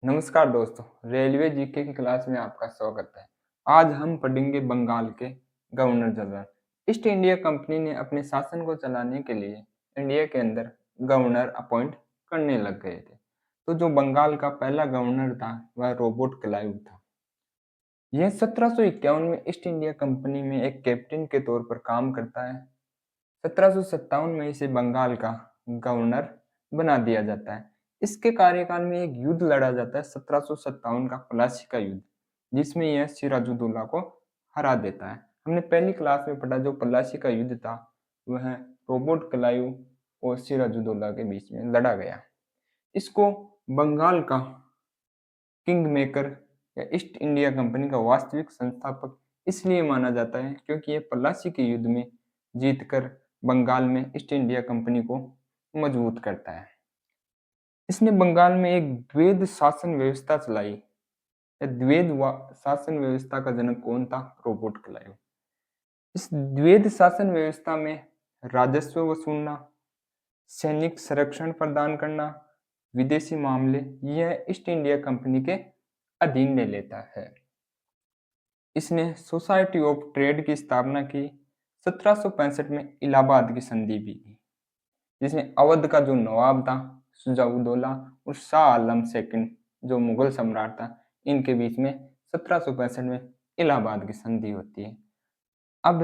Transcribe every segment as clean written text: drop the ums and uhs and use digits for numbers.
नमस्कार दोस्तों, railway GK की क्लास में आपका स्वागत है। आज हम पढ़ेंगे बंगाल के governor general. East India company ने अपने शासन को चलाने के लिए इंडिया के अंदर गवर्नर अपॉइंट करने लग गए थे। तो जो बंगाल का पहला गवर्नर था वह रॉबर्ट क्लाइव था। यह 1751 में ईस्ट इंडिया कंपनी में एक कैप्टन के तौर पर काम करता है। 1757 में इसे बंगाल का गवर्नर बना दिया जाता है। इसके कार्यकाल में एक युद्ध लड़ा जाता है 1757 का प्लासी का युद्ध, जिसमें यह सिराजुद्दौला को हरा देता है। हमने पहली क्लास में पढ़ा जो प्लासी का युद्ध था वह रॉबर्ट क्लाइव और सिराजुद्दौला के बीच में लड़ा गया। इसको बंगाल का किंग मेकर या ईस्ट इंडिया कंपनी का वास्तविक संस्थापक इसलिए माना जाता है क्योंकि यह प्लासी के युद्ध में जीतकर बंगाल में ईस्ट इंडिया कंपनी को मजबूत करता है। इसने बंगाल में एक द्वैध शासन व्यवस्था चलाई। द्वैध शासन व्यवस्था का जनक कौन था? Robert Clive. इस द्वैध शासन व्यवस्था में राजस्व वसूलना, सैनिक संरक्षण प्रदान करना, विदेशी मामले यह ईस्ट इंडिया कंपनी के अधीन ले लेता है। इसने सोसाइटी ऑफ ट्रेड की स्थापना की। 1765 में इलाहाबाद की संधि भी की, जिसमें अवध का जो नवाब था शुजाउद्दौला और शाह आलम सेकंड जो मुगल सम्राट था, इनके बीच में 1765 में इलाहाबाद की संधि होती है। अब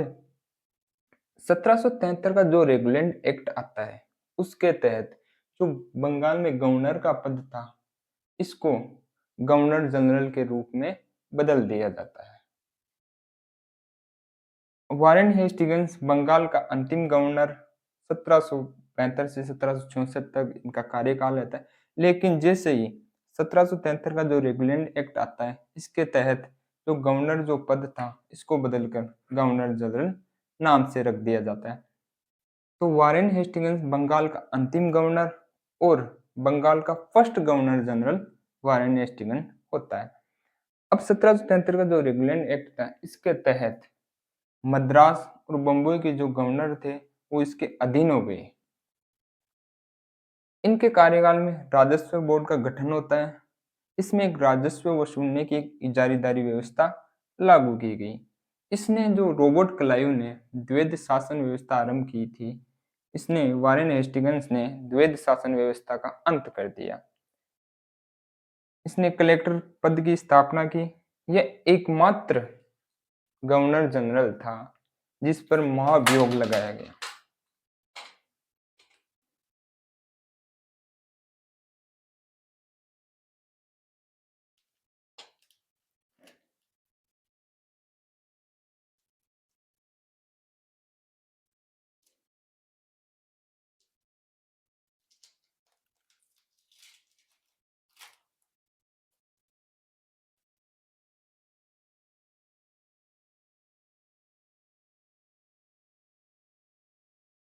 1773 का जो रेगुलेंट एक्ट आता है उसके तहत जो बंगाल में गवर्नर का पद था इसको गवर्नर जनरल के रूप में बदल दिया जाता है। वारेन हेस्टिंग्स बंगाल का अंतिम गवर्नर 1775 से 1764 तक इनका कार्यकाल रहता है। लेकिन जैसे ही 1773 का जो रेगुलेंट एक्ट आता है इसके तहत जो गवर्नर जो पद था इसको बदलकर गवर्नर जनरल नाम से रख दिया जाता है। तो वारेन हेस्टिंग्स बंगाल का अंतिम गवर्नर और बंगाल का first governor general Warren Hastings होता है। अब 1773 का जो रेगुलेंट एक्ट था इसके तहत मद्रास और बम्बई के जो गवर्नर थे वो इसके अधीन हो गए। इनके कार्यकाल में राजस्व बोर्ड का गठन होता है। इसमें एक राजस्व वसूलने की एक इजारीदारी व्यवस्था लागू की गई। इसने जो रॉबर्ट क्लाइव ने द्वैध शासन व्यवस्था आरंभ की थी, इसने वारेन हेस्टिंग्स ने द्वैध शासन व्यवस्था का अंत कर दिया। इसने कलेक्टर पद की स्थापना की। यह एकमात्र गवर्नर जनरल था जिस पर महाभियोग लगाया गया।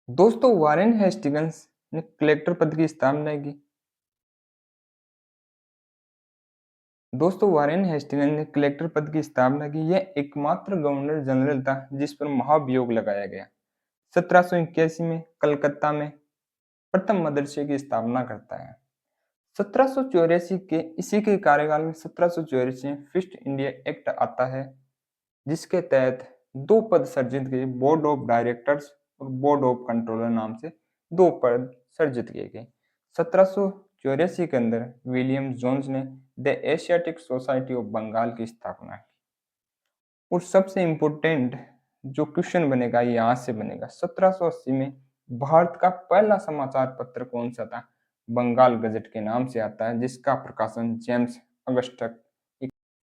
दोस्तों वारेन हेस्टिंग्स ने कलेक्टर पद की स्थापना की। वारेन हेस्टिंग्स ने कलेक्टर पद की स्थापना की। यह एकमात्र गवर्नर जनरल था जिस पर महाभियोग लगाया गया। 1781 में कलकत्ता में प्रथम मदरसे की स्थापना करता है। 1784 के इसी के कार्यकाल में 1784 में फर्स्ट इंडिया एक्ट आता है, जिसके तहत दो पद सृजित किए, बोर्ड ऑफ डायरेक्टर्स और बोर्ड ऑफ कंट्रोलर नाम से दो पद सृजित किए गए। 1784 के अंदर विलियम जोन्स ने the Asiatic Society of Bengal की स्थापना की। और सबसे इम्पोर्टेंट जो क्वेश्चन बनेगा यहाँ से बनेगा, 1780 में भारत का पहला समाचार पत्र कौन सा था? बंगाल गजट के नाम से आता है, जिसका प्रकाशन जेम्स अगस्टस।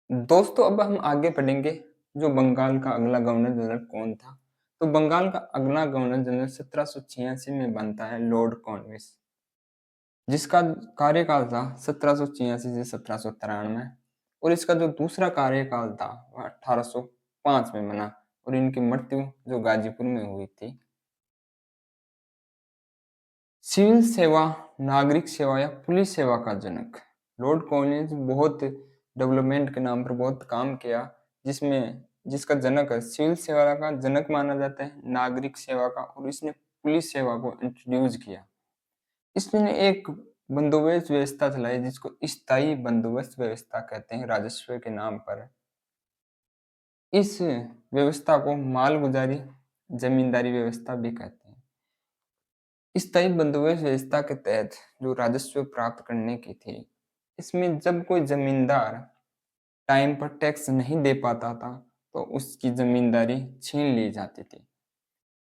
दोस्तों अब हम आगे पढ़ेंगे जो बंगाल का अगला गवर्नर जनरल कौन था। तो बंगाल का अगला गवर्नर जनरल 1786 में बनता है लॉर्ड कॉर्नवालिस, जिसका कार्यकाल था 1786 से 1793। और इसका जो दूसरा कार्यकाल था वह 1805 में बना और इनकी मृत्यु जो गाजीपुर में हुई थी। सिविल सेवा, नागरिक सेवा या पुलिस सेवा का जनक लॉर्ड कॉर्नवालिस बहुत डेवलपमेंट के नाम पर बहुत काम किया, जिसका जनक है सिविल सेवा का जनक माना जाता है, नागरिक सेवा का, और इसने पुलिस सेवा को इंट्रोड्यूस किया। इसने एक बंदोबस्त व्यवस्था चलाई जिसको स्थायी बंदोबस्त व्यवस्था कहते हैं राजस्व के नाम पर। इस व्यवस्था को मालगुजारी जमींदारी व्यवस्था भी कहते हैं। स्थायी बंदोबस्त व्यवस्था के तहत जो राजस्व प्राप्त करने की थी, इसमें जब कोई जमींदार टाइम पर टैक्स नहीं दे पाता था तो उसकी जमींदारी छीन ली जाती थी।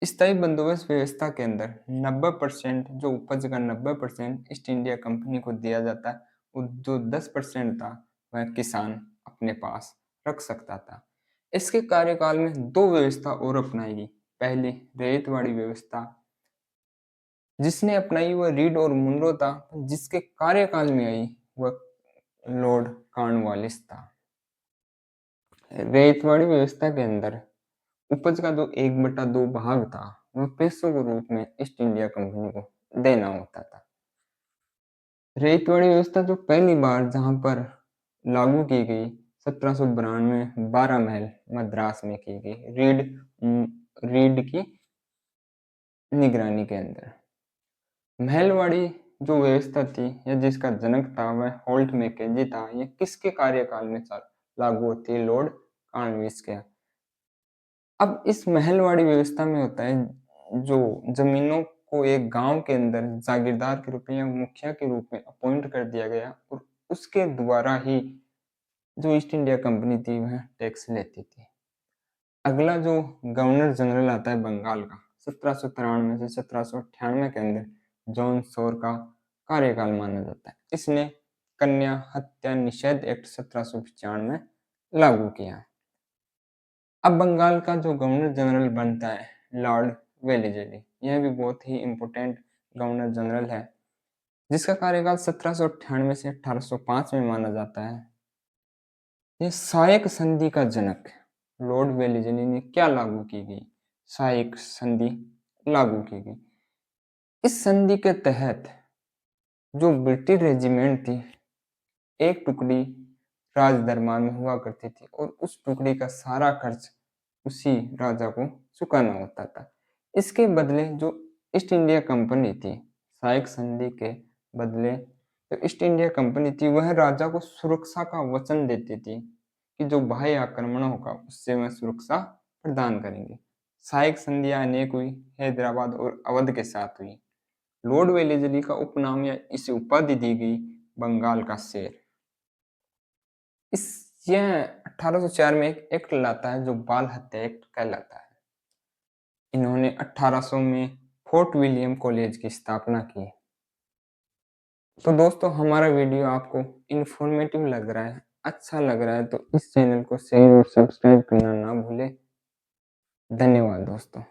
स्थायी बंदोबस्त व्यवस्था के अंदर 90% जो उपज का 90% ईस्ट इंडिया कंपनी को दिया जाता है, और जो 10% था वह किसान अपने पास रख सकता था। इसके कार्यकाल में दो व्यवस्था और अपनाई गई। पहली रैयतवाड़ी व्यवस्था जिसने अपनाई वह रीड और मुनरो था, जिसके कार्यकाल में आई वह लॉर्ड कॉर्नवालिस था। रैयतवाड़ी व्यवस्था के अंदर उपज का जो 1/2 भाग था वह पैसों के रूप में ईस्ट इंडिया कंपनी को देना होता था। रैयतवाड़ी व्यवस्था जो पहली बार जहां पर लागू की गई 1792 12 महल मद्रास में की गई रीड की निगरानी के अंदर। महलवाड़ी जो व्यवस्था थी या जिसका जनक था वह होल्ट मैकेंजी था। यह किसके कार्यकाल में लागू होती है? लॉर्ड कॉर्नवालिस के। अब इस महलवाड़ी व्यवस्था में होता है जो जमीनों को एक गांव के अंदर जागीरदार के रूप में या मुखिया के रूप में अपॉइंट कर दिया गया, और उसके द्वारा ही जो ईस्ट इंडिया कंपनी थी वह टैक्स लेती थी। अगला जो गवर्नर जनरल आता है बंगाल का 1793 से 1798 के अंदर, जॉन शोर का कार्यकाल माना जाता है। इसने कन्या हत्या निषेध एक्ट 1795 लागू किया। अब बंगाल का जो गवर्नर जनरल बनता है लॉर्ड वेलिजली, यह भी बहुत ही इम्पोर्टेंट गवर्नर जनरल है, जिसका कार्यकाल 1798 से 1805 में माना जाता है। ये सहायक संधि का जनक लॉर्ड वेलिजली ने क्या लागू की गई? सहायक संधि लागू की गई। इस संधि के तहत जो ब्रिटिश रेजिमेंट थी, एक टुकड़ी राज दरबार में हुआ करती थी और उस टुकड़ी का सारा खर्च उसी राजा को चुकाना होता था। इसके बदले जो ईस्ट इंडिया कंपनी थी, सहायक संधि के बदले जो ईस्ट इंडिया कंपनी थी वह राजा को सुरक्षा का वचन देती थी कि जो बाह्य आक्रमण होगा उससे वह सुरक्षा प्रदान करेंगे। सहायक संधियां अनेक हुई, हैदराबाद और अवध के साथ हुई। लॉर्ड वेलेस्ली का उपनाम या इसे उपाधि दी गई बंगाल का शेर। यह 1804 में एक एक्ट लाता है जो बाल हत्या एक्ट कहलाता है। इन्होंने 1800 में फोर्ट विलियम कॉलेज की स्थापना की। तो दोस्तों, हमारा वीडियो आपको इंफॉर्मेटिव लग रहा है, अच्छा लग रहा है तो इस चैनल को शेयर और सब्सक्राइब करना ना भूलें। धन्यवाद दोस्तों।